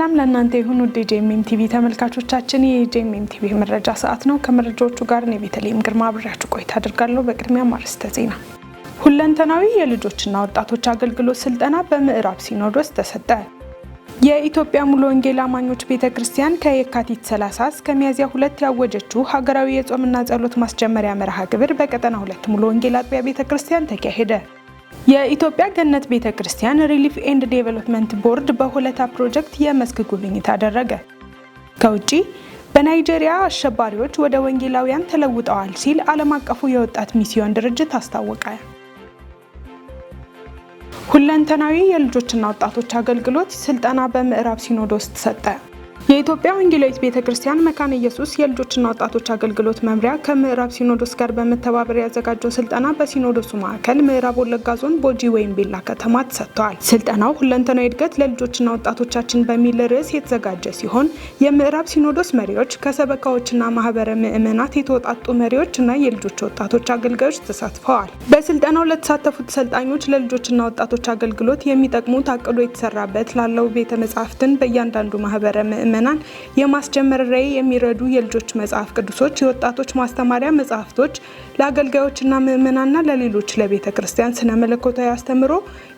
ሰላም ለእናንተ ይሁን ውድ የጄኤምኤም ቲቪ ተመልካቾቻችን፣ የጄኤምኤም ቲቪ መረጃ ሰዓት ነው። ከመረጃዎቹ ጋር ነው ቤተልሔም ግርማ አብሬያችሁ ቆይታ አደርጋለሁ። በቅድሚያ ማርስተ ዜና። ሁለንተናዊ የልጆችና ወጣቶች አገልግሎት ስልጠና በምዕራብ ሲኖዶስ ተሰጠ። የኢትዮጵያ ሙሉ ወንጌል አማኞች ቤተክርስቲያን ከየካቲት 30 እስከ ሚያዝያ 2 ያወጀችው ሀገራዊ የጾምና ጸሎት ማስጀመሪያ መርሃ ግብር በቀጠና 2 ሙሉ ወንጌል አጥቢያ ቤተክርስቲያን ተካሄደ። የኢትዮጵያ ገነት ቤተክርስቲያን ሪሊፍ ኤንድ ዴቨሎፕመንት ቦርድ በሆለታ ፕሮጀክት የመስክ ጉብኝት አደረገ። ከውጪ በናይጄሪያ አሸባሪዎች ወደ ወንጌላውያን ተለውጠዋል ሲል ዓለም አቀፉ የወጣት ሚስዮን ድርጅት አስታወቀ። ሁለንተናዊ የልጆችና ወጣቶች አገልግሎት ስልጠና በምዕራብ ሲኖዶስ ተሰጠ። የኢትዮጵያ ወንጌላዊት ቤተክርስቲያን መካነ ኢየሱስ የልጆችና ወጣቶች አገልግሎት መምሪያ ከምዕራብ ሲኖዶስ ጋር በመተባበር ያዘጋጀው ስልጠና በሲኖዶሱ ማዕከል ምዕራብ ወለጋ ዞን ቦጂ ወይምቤላ ከተማ ተሰጥቷል። ስልጠናው ሁለንተናዊ እድገት ለልጆችና ወጣቶቻችን በሚል ርዕስ የተዘጋጀ ሲሆን የምዕራብ ሲኖዶስ መሪዎች፣ ከሰበካዎችና ማህበረ ምዕመናት የተወጣጡ መሪዎችና የልጆች ወጣቶች አገልጋዮች ተሳትፈዋል። በስልጠናው ለተሳተፉት ሰልጣኞች ለልጆችና ወጣቶች አገልግሎት የሚጠቅሙ ታቅዶ የተሰራበት ላለው ቤተ መጻሕፍትን በእያንዳንዱ ማህበረ ምዕመናን የማስጀመር ራዕይ የሚረዱ የልጆች መጽሐፍ ቅዱሶች፣ የወጣቶች ማስተማሪያ መጽሐፍቶች፣ ለአገልጋዮችና ምዕመናንና ለሌሎች ለቤተ ክርስቲያን ስነ መለኮታዊ አስተምሮ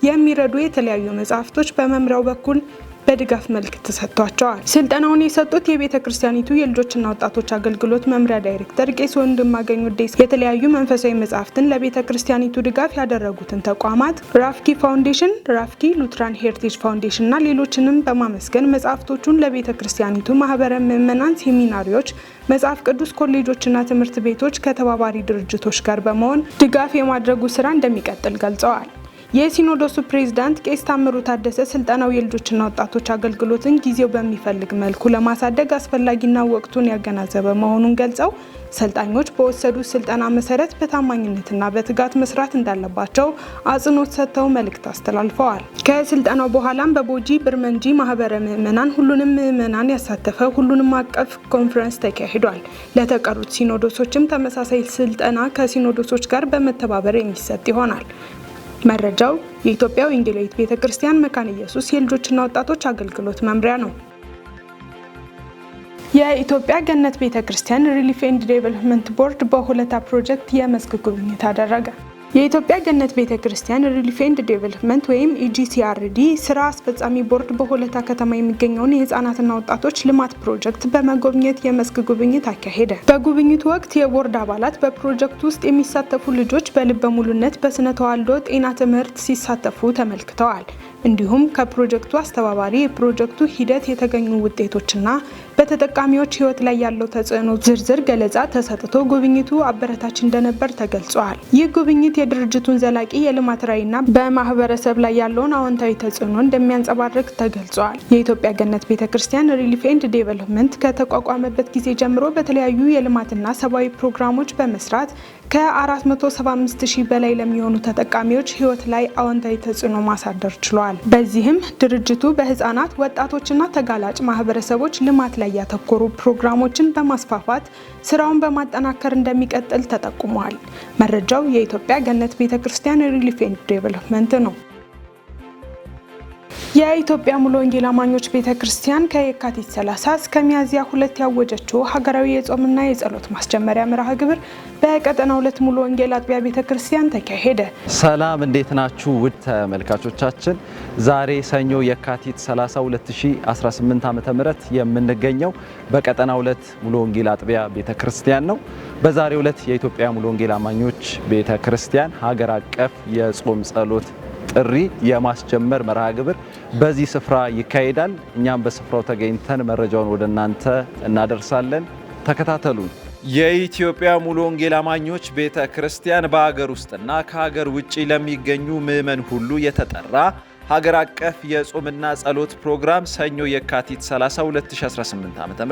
የሚረዱ የተለያዩ መጽሐፍቶች በመምሪያው በኩል በድጋፍ መልክ ተሰጥቷቸዋል። ስልጠናውን የሰጡት የቤተ ክርስቲያኒቱ የልጆችና ወጣቶች አገልግሎት መምሪያ ዳይሬክተር ቄስ ወንድማገኝ ውዴሳ የተለያዩ መንፈሳዊ መጽሐፍትን ለቤተ ክርስቲያኒቱ ድጋፍ ያደረጉትን ተቋማት ራፍኪ ፋውንዴሽን፣ ራፍኪ ሉትራን ሄሪቴጅ ፋውንዴሽን እና ሌሎችንም በማመስገን መጽሐፍቶቹን ለቤተ ክርስቲያኒቱ ማህበረ ምዕመናን፣ ሴሚናሪዎች፣ መጽሐፍ ቅዱስ ኮሌጆችና ትምህርት ቤቶች ከተባባሪ ድርጅቶች ጋር በመሆን ድጋፍ የማድረጉ ስራ እንደሚቀጥል ገልጸዋል። የሲኖዶሱ ፕሬዝዳንት ቄስ ታምሩ ታደሰ ስልጠናው የልጆችና ወጣቶች አገልግሎትን ጊዜው በሚፈልግ መልኩ ለማሳደግ አስፈላጊና ወቅቱን ያገናዘበ መሆኑን ገልጸው ሰልጣኞች በወሰዱት ስልጠና መሰረት በታማኝነትና በትጋት መስራት እንዳለባቸው አጽንኦት ሰጥተው መልእክት አስተላልፈዋል። ከስልጠናው በኋላም በቦጂ ብርመንጂ ማህበረ ምዕመናን ሁሉንም ምዕመናን ያሳተፈ ሁሉንም አቀፍ ኮንፈረንስ ተካሂዷል። ለተቀሩት ሲኖዶሶችም ተመሳሳይ ስልጠና ከሲኖዶሶች ጋር በመተባበር የሚሰጥ ይሆናል። መረጃው የኢትዮጵያ ወንጌላዊት ቤተክርስቲያን መካነ ኢየሱስ የልጆችና ወጣቶች አገልግሎት መምሪያ ነው። የኢትዮጵያ ገነት ቤተክርስቲያን ሪሊፍ ኤንድ ዴቨሎፕመንት ቦርድ በሆለታ ፕሮጀክት የመስክ ጉብኝት አደረገ። የኢትዮጵያ ገነት ቤተክርስቲያን ሪሊፍ ኤንድ ዴቨሎፕመንት ወይም ኢጂሲአርዲ ስራ አስፈጻሚ ቦርድ በሆለታ ከተማ የሚገኘውን የህፃናትና ወጣቶች ልማት ፕሮጀክት በመጎብኘት የመስክ ጉብኝት አካሄደ። በጉብኝቱ ወቅት የቦርድ አባላት በፕሮጀክቱ ውስጥ የሚሳተፉ ልጆች በልበ ሙሉነት በስነ ተዋልዶ ጤና ትምህርት ሲሳተፉ ተመልክተዋል። እንዲሁም ከፕሮጀክቱ አስተባባሪ የፕሮጀክቱ ሂደት የተገኙ ውጤቶችና በተጠቃሚዎች ህይወት ላይ ያለው ተጽዕኖ ዝርዝር ገለጻ ተሰጥቶ ጉብኝቱ አበረታች እንደነበር ተገልጿል። ይህ ጉብኝት የድርጅቱን ዘላቂ የልማት ራዕይና በማህበረሰብ ላይ ያለውን አዎንታዊ ተጽዕኖ እንደሚያንጸባርቅ ተገልጿል። የኢትዮጵያ ገነት ቤተክርስቲያን ሪሊፍ ኤንድ ዴቨሎፕመንት ከተቋቋመበት ጊዜ ጀምሮ በተለያዩ የልማትና ሰብአዊ ፕሮግራሞች በመስራት ከ475,000 በላይ ለሚሆኑ ተጠቃሚዎች ህይወት ላይ አዎንታዊ ተጽዕኖ ማሳደር ችሏል። በዚህም ድርጅቱ በህፃናት፣ ወጣቶችና ተጋላጭ ማህበረሰቦች ልማት ላይ ያተኮሩ ፕሮግራሞችን በማስፋፋት ስራውን በማጠናከር እንደሚቀጥል ተጠቁሟል። መረጃው የኢትዮጵያ ገነት ቤተክርስቲያን ሪሊፍ ኤንድ ዴቨሎፕመንት ነው። የኢትዮጵያ ሙሉ ወንጌል አማኞች ቤተክርስቲያን ከየካቲት 30 እስከ ሚያዝያ 2 ያወጀችው ሀገራዊ የጾምና የጸሎት ማስጀመሪያ መርሃ ግብር በቀጠና 2 ሙሉ ወንጌል አጥቢያ ቤተክርስቲያን ተካሄደ። ሰላም፣ እንዴት ናችሁ ውድ ተመልካቾቻችን? ዛሬ ሰኞ የካቲት 30 2018 ዓ.ም የምንገኘው በቀጠና 2 ሙሉ ወንጌል አጥቢያ ቤተክርስቲያን ነው። በዛሬው ዕለት የኢትዮጵያ ሙሉ ወንጌል አማኞች ቤተክርስቲያን ሀገር አቀፍ የጾም ጸሎት ጥሪ የማስጀመር መርሃ ግብር በዚህ ስፍራ ይካሄዳል። እኛም በስፍራው ተገኝተን መረጃውን ወደ እናንተ እናደርሳለን። ተከታተሉን። የኢትዮጵያ ሙሉ ወንጌል አማኞች ቤተክርስቲያን በሀገር ውስጥና ከሀገር ውጪ ለሚገኙ ምዕመን ሁሉ የተጠራ ሀገር አቀፍ የጾምና ጸሎት ፕሮግራም ሰኞ የካቲት 30 2018 ዓ.ም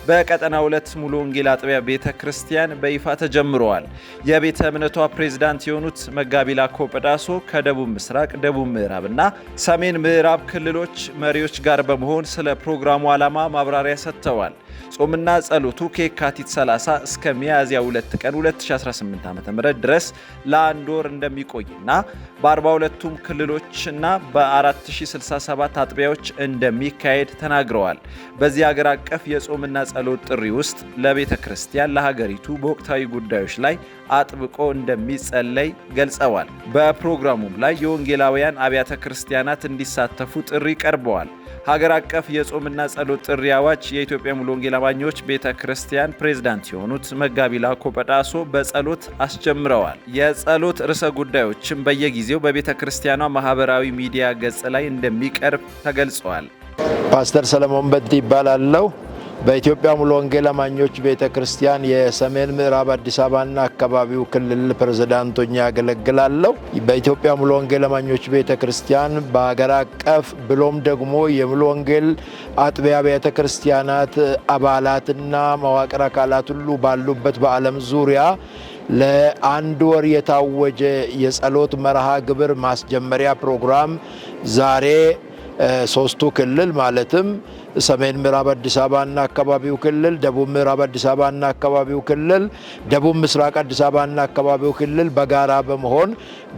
በቀጠና 2 ሙሉ ወንጌል አጥቢያ ቤተክርስቲያን በይፋ ተጀምረዋል። የቤተ እምነቷ ፕሬዝዳንት የሆኑት መጋቢ ላኮ ጰዳሶ ከደቡብ ምስራቅ፣ ደቡብ ምዕራብና ሰሜን ምዕራብ ክልሎች መሪዎች ጋር በመሆን ስለ ፕሮግራሙ ዓላማ ማብራሪያ ሰጥተዋል። ጾምና ጸሎቱ ከየካቲት 30 እስከ ሚያዝያ 2 ቀን 2018 ዓ.ም ድረስ ለአንድ ወር እንደሚቆይና በ42ቱም ክልሎችና በ4067 አጥቢያዎች እንደሚካሄድ ተናግረዋል። በዚህ ሀገር አቀፍ የጾምና ጸሎት ጥሪ ውስጥ ለቤተ ክርስቲያን ለሀገሪቱ በወቅታዊ ጉዳዮች ላይ አጥብቆ እንደሚጸለይ ገልጸዋል። በፕሮግራሙም ላይ የወንጌላውያን አብያተ ክርስቲያናት እንዲሳተፉ ጥሪ ቀርበዋል። ሀገር አቀፍ የጾምና ጸሎት ጥሪ አዋጅ የኢትዮጵያ ሙሉ ወንጌል አማኞች ቤተ ክርስቲያን ፕሬዝዳንት የሆኑት መጋቢ ላኮ በዳሶ በጸሎት አስጀምረዋል። የጸሎት ርዕሰ ጉዳዮችም በየጊዜው በቤተ ክርስቲያኗ ማህበራዊ ሚዲያ ገጽ ላይ እንደሚቀርብ ተገልጿል። ፓስተር ሰለሞን በንቲ ይባላለው። በኢትዮጵያ ሙሉ ወንጌል አማኞች ቤተ ክርስቲያን የሰሜን ምዕራብ አዲስ አበባና አካባቢው ክልል ፕሬዝዳንት ሆኜ ያገለግላለሁ። በኢትዮጵያ ሙሉ ወንጌል አማኞች ቤተ ክርስቲያን በሀገር አቀፍ ብሎም ደግሞ የሙሉ ወንጌል አጥቢያ ቤተ ክርስቲያናት አባላትና መዋቅር አካላት ሁሉ ባሉበት በዓለም ዙሪያ ለአንድ ወር የታወጀ የጸሎት መርሃ ግብር ማስጀመሪያ ፕሮግራም ዛሬ ሶስቱ ክልል ማለትም ሰሜን ምዕራብ አዲስ አበባና አካባቢው ክልል፣ ደቡብ ምዕራብ አዲስ አበባና አካባቢው ክልል፣ ደቡብ ምስራቅ አዲስ አበባና አካባቢው ክልል በጋራ በመሆን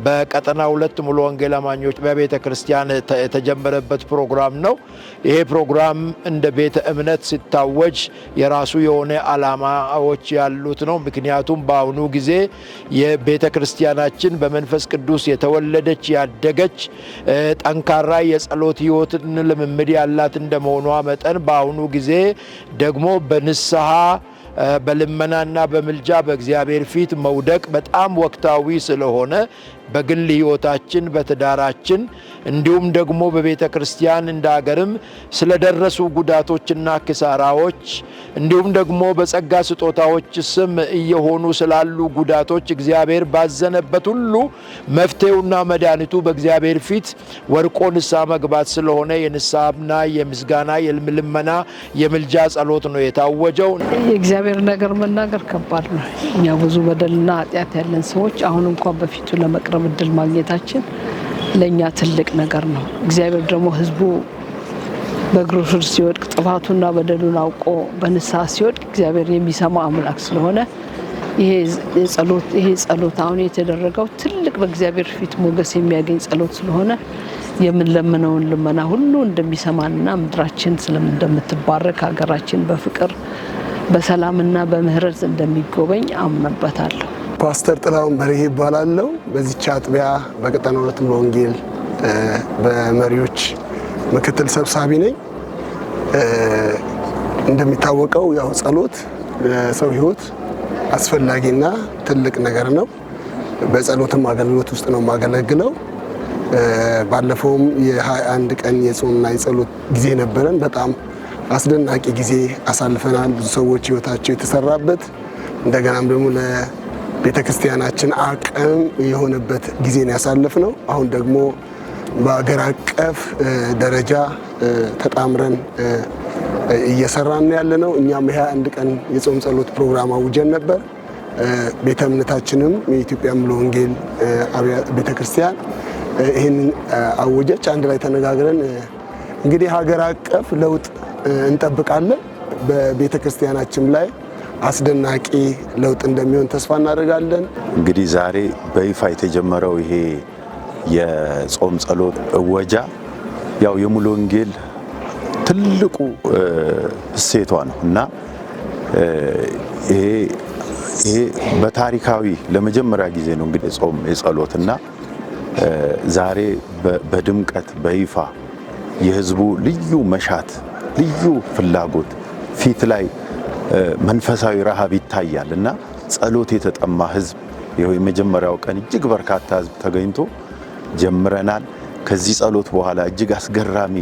በቀጠና 2 ሙሉ ወንጌል አማኞች በቤተ ክርስቲያን የተጀመረበት ፕሮግራም ነው። ይሄ ፕሮግራም እንደ ቤተ እምነት ሲታወጅ የራሱ የሆነ ዓላማዎች ያሉት ነው። ምክንያቱም በአሁኑ ጊዜ የቤተ ክርስቲያናችን በመንፈስ ቅዱስ የተወለደች ያደገች ጠንካራ የጸሎት ሕይወትን ልምምድ ያላት እንደመሆኗ መጠን በአሁኑ ጊዜ ደግሞ በንስሐ በልመናና በምልጃ በእግዚአብሔር ፊት መውደቅ በጣም ወቅታዊ ስለሆነ በግል ሕይወታችን በትዳራችን እንዲሁም ደግሞ በቤተ ክርስቲያን እንደ ሀገርም ስለደረሱ ጉዳቶችና ክሳራዎች እንዲሁም ደግሞ በጸጋ ስጦታዎች ስም እየሆኑ ስላሉ ጉዳቶች እግዚአብሔር ባዘነበት ሁሉ መፍትሄውና መድኃኒቱ በእግዚአብሔር ፊት ወድቆ ንስሐ መግባት ስለሆነ የንስሐና የምስጋና የልመና የምልጃ ጸሎት ነው የታወጀው። የእግዚአብሔር ነገር መናገር ከባድ ነው። እኛ ብዙ በደልና ኃጢአት ያለን ሰዎች አሁን እንኳን በፊቱ ለመቅረብ እድል ማግኘታችን ለኛ ትልቅ ነገር ነው። እግዚአብሔር ደግሞ ሕዝቡ በእግሩ ስር ሲወድቅ ጥፋቱና በደሉን አውቆ በንስሐ ሲወድቅ እግዚአብሔር የሚሰማ አምላክ ስለሆነ ይሄ ጸሎት አሁን የተደረገው ትልቅ በእግዚአብሔር ፊት ሞገስ የሚያገኝ ጸሎት ስለሆነ የምንለምነውን ልመና ሁሉ እንደሚሰማና ምድራችን እንደምትባረክ ሀገራችን በፍቅር በሰላምና በምህረት እንደሚጎበኝ አምነበታለሁ። ፓስተር ጥላሁን በርሄ ይባላለው። በዚች አጥቢያ በቀጠና 2 ሙሉ ወንጌል በመሪዎች ምክትል ሰብሳቢ ነኝ። እንደሚታወቀው ያው ጸሎት ለሰው ሕይወት አስፈላጊና ትልቅ ነገር ነው። በጸሎትም አገልግሎት ውስጥ ነው የማገለግለው። ባለፈውም የ21 ቀን የጾምና የጸሎት ጊዜ ነበረን። በጣም አስደናቂ ጊዜ አሳልፈናል። ብዙ ሰዎች ሕይወታቸው የተሰራበት እንደገናም ደግሞ ለቤተ ክርስቲያናችን አቅም የሆነበት ጊዜ ነው ያሳለፍነው። አሁን ደግሞ በአገር አቀፍ ደረጃ ተጣምረን እየሰራን ያለነው። እኛም የ21 ቀን የጾም ጸሎት ፕሮግራም አውጀን ነበር። ቤተ እምነታችንም የኢትዮጵያ ሙሉ ወንጌል ቤተ ክርስቲያን ይህንን አወጀች። አንድ ላይ ተነጋግረን እንግዲህ ሀገር አቀፍ ለውጥ እንጠብቃለን። በቤተ ክርስቲያናችን ላይ አስደናቂ ለውጥ እንደሚሆን ተስፋ እናደርጋለን። እንግዲህ ዛሬ በይፋ የተጀመረው ይሄ የጾም ጸሎት እወጃ ያው የሙሉ ወንጌል ትልቁ እሴቷ ነው እና ይሄ በታሪካዊ ለመጀመሪያ ጊዜ ነው እንግዲህ ጾም የጸሎትና ዛሬ በድምቀት በይፋ የህዝቡ ልዩ መሻት ልዩ ፍላጎት ፊት ላይ መንፈሳዊ ረሃብ ይታያል እና ጸሎት የተጠማ ህዝብ የመጀመሪያው ቀን እጅግ በርካታ ህዝብ ተገኝቶ ጀምረናል። ከዚህ ጸሎት በኋላ እጅግ አስገራሚ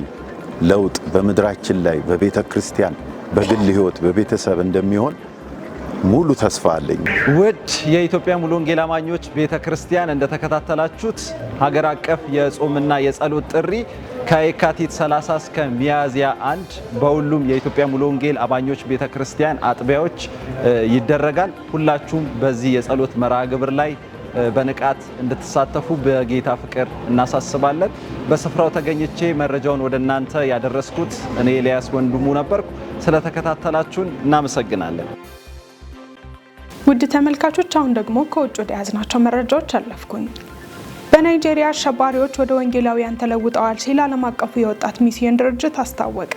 ለውጥ በምድራችን ላይ በቤተ ክርስቲያን በግል ህይወት በቤተሰብ እንደሚሆን ሙሉ ተስፋ አለኝ። ውድ የኢትዮጵያ ሙሉ ወንጌል አማኞች ቤተ ክርስቲያን እንደተከታተላችሁት ሀገር አቀፍ የጾምና የጸሎት ጥሪ ከየካቲት 30 እስከ ሚያዝያ 1 በሁሉም የኢትዮጵያ ሙሉ ወንጌል አማኞች ቤተ ክርስቲያን አጥቢያዎች ይደረጋል። ሁላችሁም በዚህ የጸሎት መርሃ ግብር ላይ በንቃት እንድትሳተፉ በጌታ ፍቅር እናሳስባለን። በስፍራው ተገኝቼ መረጃውን ወደ እናንተ ያደረስኩት እኔ ኤልያስ ወንድሙ ነበርኩ። ስለተከታተላችሁን እናመሰግናለን። ውድ ተመልካቾች አሁን ደግሞ ከውጭ ወደ ያዝናቸው መረጃዎች አለፍኩኝ። በናይጄሪያ አሸባሪዎች ወደ ወንጌላውያን ተለውጠዋል ሲል ዓለም አቀፉ የወጣት ሚስዮን ድርጅት አስታወቀ።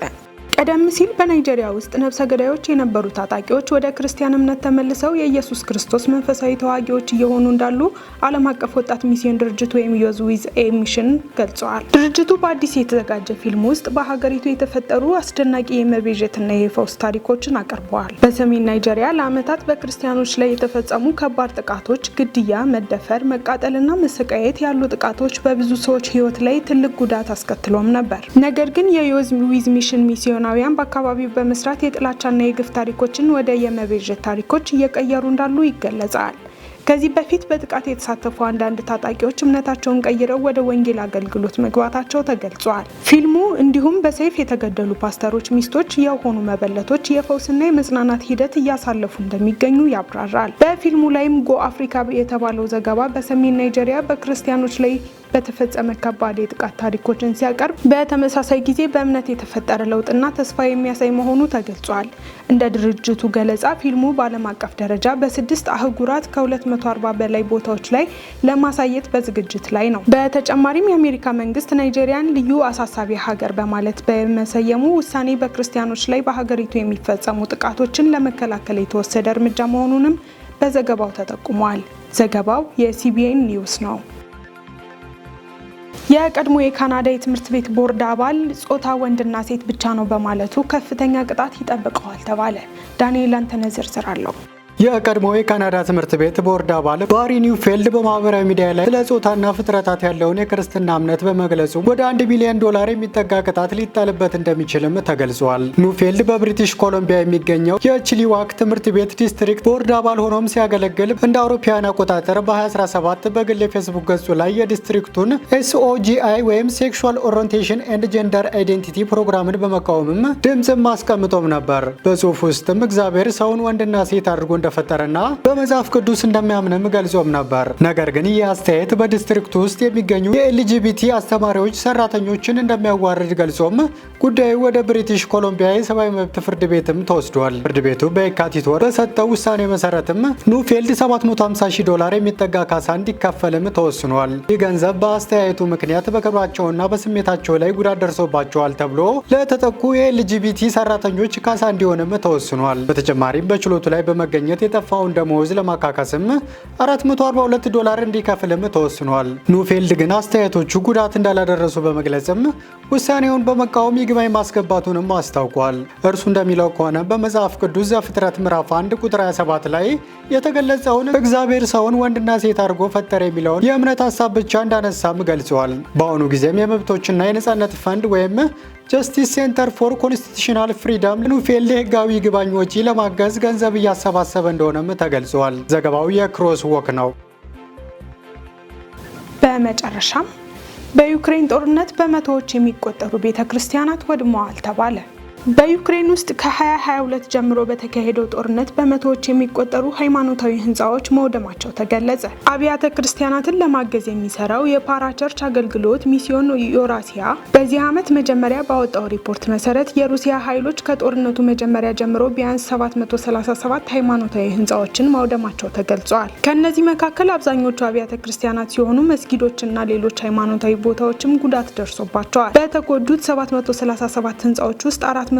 ቀደም ሲል በናይጄሪያ ውስጥ ነፍሰ ገዳዮች የነበሩ ታጣቂዎች ወደ ክርስቲያን እምነት ተመልሰው የኢየሱስ ክርስቶስ መንፈሳዊ ተዋጊዎች እየሆኑ እንዳሉ ዓለም አቀፍ ወጣት ሚስዮን ድርጅት ወይም ዩዝ ዊዝ ኤ ሚሽን ገልጸዋል። ድርጅቱ በአዲስ የተዘጋጀ ፊልም ውስጥ በሀገሪቱ የተፈጠሩ አስደናቂ የመቤዠትና የፈውስ ታሪኮችን አቅርበዋል። በሰሜን ናይጄሪያ ለዓመታት በክርስቲያኖች ላይ የተፈጸሙ ከባድ ጥቃቶች፣ ግድያ፣ መደፈር፣ መቃጠልና መሰቃየት ያሉ ጥቃቶች በብዙ ሰዎች ሕይወት ላይ ትልቅ ጉዳት አስከትሎም ነበር። ነገር ግን የዩዝ ዊዝ ሚሽን ሚስዮን በአካባቢው በመስራት የጥላቻና የግፍ ታሪኮችን ወደ የመቤዠት ታሪኮች እየቀየሩ እንዳሉ ይገለጻል። ከዚህ በፊት በጥቃት የተሳተፉ አንዳንድ ታጣቂዎች እምነታቸውን ቀይረው ወደ ወንጌል አገልግሎት መግባታቸው ተገልጿል። ፊልሙ እንዲሁም በሰይፍ የተገደሉ ፓስተሮች ሚስቶች የሆኑ መበለቶች የፈውስና የመጽናናት ሂደት እያሳለፉ እንደሚገኙ ያብራራል። በፊልሙ ላይም ጎ አፍሪካ የተባለው ዘገባ በሰሜን ናይጄሪያ በክርስቲያኖች ላይ በተፈጸመ ከባድ የጥቃት ታሪኮችን ሲያቀርብ በተመሳሳይ ጊዜ በእምነት የተፈጠረ ለውጥና ተስፋ የሚያሳይ መሆኑ ተገልጿል። እንደ ድርጅቱ ገለጻ ፊልሙ በዓለም አቀፍ ደረጃ በ6 አህጉራት ከ240 በላይ ቦታዎች ላይ ለማሳየት በዝግጅት ላይ ነው። በተጨማሪም የአሜሪካ መንግስት ናይጄሪያን ልዩ አሳሳቢ ሀገር በማለት በመሰየሙ ውሳኔ በክርስቲያኖች ላይ በሀገሪቱ የሚፈጸሙ ጥቃቶችን ለመከላከል የተወሰደ እርምጃ መሆኑንም በዘገባው ተጠቁሟል። ዘገባው የሲቢኤን ኒውስ ነው። የቀድሞ የካናዳ የትምህርት ቤት ቦርድ አባል ጾታ ወንድና ሴት ብቻ ነው በማለቱ ከፍተኛ ቅጣት ይጠብቀዋል ተባለ። ዳንኤል አንተነህ ዝርዝር አለው። የቀድሞ የካናዳ ትምህርት ቤት ቦርድ አባል ባሪ ኒውፌልድ በማህበራዊ ሚዲያ ላይ ስለ ጾታና ፍጥረታት ያለውን የክርስትና እምነት በመግለጹ ወደ $1 ሚሊዮን የሚጠጋ ቅጣት ሊጣልበት እንደሚችልም ተገልጿል። ኒውፌልድ በብሪቲሽ ኮሎምቢያ የሚገኘው የቺሊዋክ ትምህርት ቤት ዲስትሪክት ቦርድ አባል ሆኖም ሲያገለግል እንደ አውሮፓውያን አቆጣጠር በ2017 በግል የፌስቡክ ገጹ ላይ የዲስትሪክቱን SOGI ወይም ሴክሹዋል ኦሪየንቴሽን ኤንድ ጀንደር አይዴንቲቲ ፕሮግራምን በመቃወምም ድምፅም አስቀምጦም ነበር። በጽሁፍ ውስጥም እግዚአብሔር ሰውን ወንድና ሴት አድርጎ እንደፈጠረና በመጽሐፍ ቅዱስ እንደሚያምንም ገልጾም ነበር። ነገር ግን ይህ አስተያየት በዲስትሪክቱ ውስጥ የሚገኙ የኤልጂቢቲ አስተማሪዎች ሰራተኞችን እንደሚያዋርድ ገልጾም ጉዳዩ ወደ ብሪቲሽ ኮሎምቢያ የሰብአዊ መብት ፍርድ ቤትም ተወስዷል። ፍርድ ቤቱ በየካቲት ወር በሰጠው ውሳኔ መሰረትም ኒውፌልድ $750,000 የሚጠጋ ካሳ እንዲካፈልም ተወስኗል። ይህ ገንዘብ በአስተያየቱ ምክንያት በክብራቸውና በስሜታቸው ላይ ጉዳት ደርሶባቸዋል ተብሎ ለተጠቁ የኤልጂቢቲ ሰራተኞች ካሳ እንዲሆንም ተወስኗል። በተጨማሪም በችሎቱ ላይ በመገኘት የጠፋውን ደሞዝ ለማካካስም $442 እንዲከፍልም ተወስኗል። ኒውፌልድ ግን አስተያየቶቹ ጉዳት እንዳላደረሱ በመግለጽም ውሳኔውን በመቃወም ይግባኝ ማስገባቱንም አስታውቋል። እርሱ እንደሚለው ከሆነ በመጽሐፍ ቅዱስ ዘፍጥረት ምዕራፍ 1 ቁጥር 27 ላይ የተገለጸውን እግዚአብሔር ሰውን ወንድና ሴት አድርጎ ፈጠረ የሚለውን የእምነት ሀሳብ ብቻ እንዳነሳም ገልጿል። በአሁኑ ጊዜም የመብቶችና የነጻነት ፈንድ ወይም ጀስቲስ ሴንተር ፎር ኮንስቲቱሽናል ፍሪደም ኒውፌልድ የህጋዊ ይግባኝ ወጪ ለማገዝ ገንዘብ እያሰባሰበ እንደሆነም ተገልጿል። ዘገባው የክሮስ ዎክ ነው። በመጨረሻም በዩክሬን ጦርነት በመቶዎች የሚቆጠሩ ቤተክርስቲያናት ወድመዋል ተባለ። በዩክሬን ውስጥ ከ2022 ጀምሮ በተካሄደው ጦርነት በመቶዎች የሚቆጠሩ ሃይማኖታዊ ህንፃዎች መውደማቸው ተገለጸ። አብያተ ክርስቲያናትን ለማገዝ የሚሰራው የፓራቸርች አገልግሎት ሚስዮን ዩራሲያ በዚህ ዓመት መጀመሪያ ባወጣው ሪፖርት መሰረት የሩሲያ ኃይሎች ከጦርነቱ መጀመሪያ ጀምሮ ቢያንስ 737 ሃይማኖታዊ ህንፃዎችን ማውደማቸው ተገልጿል። ከነዚህ መካከል አብዛኞቹ አብያተ ክርስቲያናት ሲሆኑ መስጊዶችና ሌሎች ሃይማኖታዊ ቦታዎችም ጉዳት ደርሶባቸዋል። በተጎዱት 737 ህንፃዎች ውስጥ 450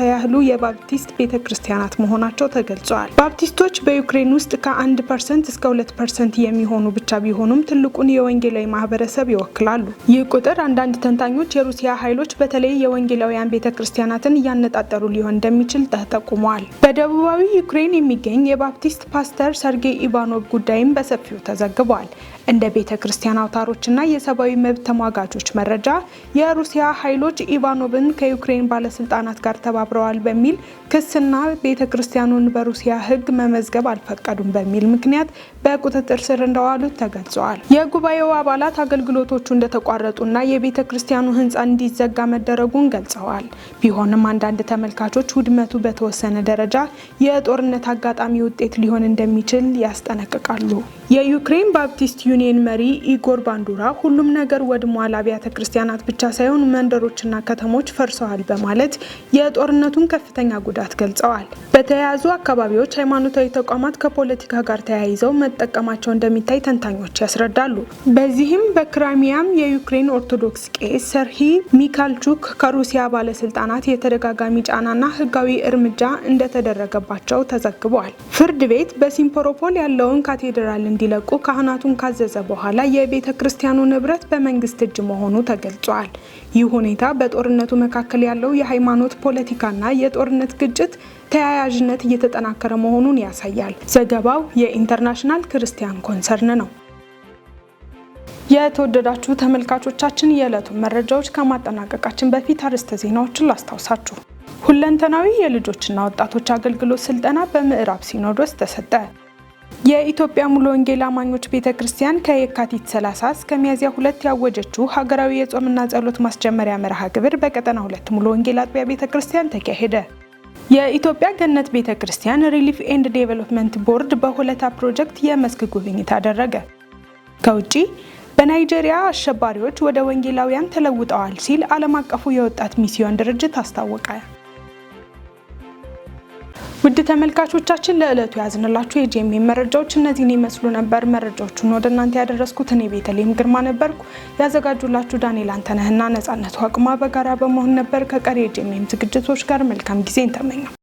ያህሉ የባፕቲስት ቤተክርስቲያናት መሆናቸው ተገልጿል። ባፕቲስቶች በዩክሬን ውስጥ ከ1% እስከ 2% የሚሆኑ ብቻ ቢሆኑም ትልቁን የወንጌላዊ ማህበረሰብ ይወክላሉ። ይህ ቁጥር አንዳንድ ተንታኞች የሩሲያ ኃይሎች በተለይ የወንጌላውያን ቤተክርስቲያናትን እያነጣጠሩ ሊሆን እንደሚችል ተጠቁመዋል። በደቡባዊ ዩክሬን የሚገኝ የባፕቲስት ፓስተር ሰርጌይ ኢቫኖቭ ጉዳይም በሰፊው ተዘግቧል። እንደ ቤተክርስቲያን አውታሮችና የሰብአዊ መብት ተሟጋቾች መረጃ የሩሲያ ኃይሎች ኢቫኖቭን ከዩክሬን ባለስልጣናት ጋር ተባብረዋል በሚል ክስና ቤተክርስቲያኑን በሩሲያ ሕግ መመዝገብ አልፈቀዱም በሚል ምክንያት በቁጥጥር ስር እንደዋሉት ተገልጿል። የጉባኤው አባላት አገልግሎቶቹ እንደተቋረጡና የቤተክርስቲያኑ ህንፃ እንዲዘጋ መደረጉን ገልጸዋል። ቢሆንም አንዳንድ ተመልካቾች ውድመቱ በተወሰነ ደረጃ የጦርነት አጋጣሚ ውጤት ሊሆን እንደሚችል ያስጠነቅቃሉ። የዩክሬን ባፕቲስት ዩኒየን መሪ ኢጎር ባንዱራ ሁሉም ነገር ወድሟል፣ አብያተ ክርስቲያናት ብቻ ሳይሆን መንደሮችና ከተሞች ፈርሰዋል በማለት የጦርነቱን ከፍተኛ ጉዳት ገልጸዋል። በተያያዙ አካባቢዎች ሃይማኖታዊ ተቋማት ከፖለቲካ ጋር ተያይዘው መጠቀማቸው እንደሚታይ ተንታኞች ያስረዳሉ። በዚህም በክራይሚያም የዩክሬን ኦርቶዶክስ ቄስ ሰርሂ ሚካልቹክ ከሩሲያ ባለስልጣናት የተደጋጋሚ ጫናና ህጋዊ እርምጃ እንደተደረገባቸው ተዘግቧል። ፍርድ ቤት በሲምፌሮፖል ያለውን ካቴድራል እንዲለቁ ካህናቱን ካዘዘ በኋላ የቤተ ክርስቲያኑ ንብረት በመንግስት እጅ መሆኑ ተገልጿል። ይህ ሁኔታ በጦርነቱ መካከል ያለው የሃይማኖት ፖለቲካና የጦርነት ግጭት ተያያዥነት እየተጠናከረ መሆኑን ያሳያል። ዘገባው የኢንተርናሽናል ክርስቲያን ኮንሰርን ነው። የተወደዳችሁ ተመልካቾቻችን የዕለቱን መረጃዎች ከማጠናቀቃችን በፊት አርዕስተ ዜናዎችን ላስታውሳችሁ። ሁለንተናዊ የልጆችና ወጣቶች አገልግሎት ስልጠና በምዕራብ ሲኖዶስ ተሰጠ። የኢትዮጵያ ሙሉ ወንጌል አማኞች ቤተክርስቲያን ከየካቲት 30 እስከ ሚያዝያ 2 ያወጀችው ሀገራዊ የጾምና ጸሎት ማስጀመሪያ መርሃ ግብር በቀጠና 2 ሙሉ ወንጌል አጥቢያ ቤተክርስቲያን ተካሄደ። የኢትዮጵያ ገነት ቤተክርስቲያን ሪሊፍ ኤንድ ዴቨሎፕመንት ቦርድ በሆለታ ፕሮጀክት የመስክ ጉብኝት አደረገ። ከውጪ በናይጄሪያ አሸባሪዎች ወደ ወንጌላውያን ተለውጠዋል ሲል ዓለም አቀፉ የወጣት ሚስዮን ድርጅት አስታወቀ። ውድ ተመልካቾቻችን ለዕለቱ ያዝንላችሁ የጂኤምኤም መረጃዎች እነዚህን ይመስሉ ነበር። መረጃዎቹን ወደ እናንተ ያደረስኩት እኔ ቤተልሔም ግርማ ነበርኩ። ያዘጋጁላችሁ ዳንኤል አንተነህና ነጻነቱ አቅማ በጋራ በመሆን ነበር። ከቀሪ የጂኤምኤም ዝግጅቶች ጋር መልካም ጊዜን ተመኘው።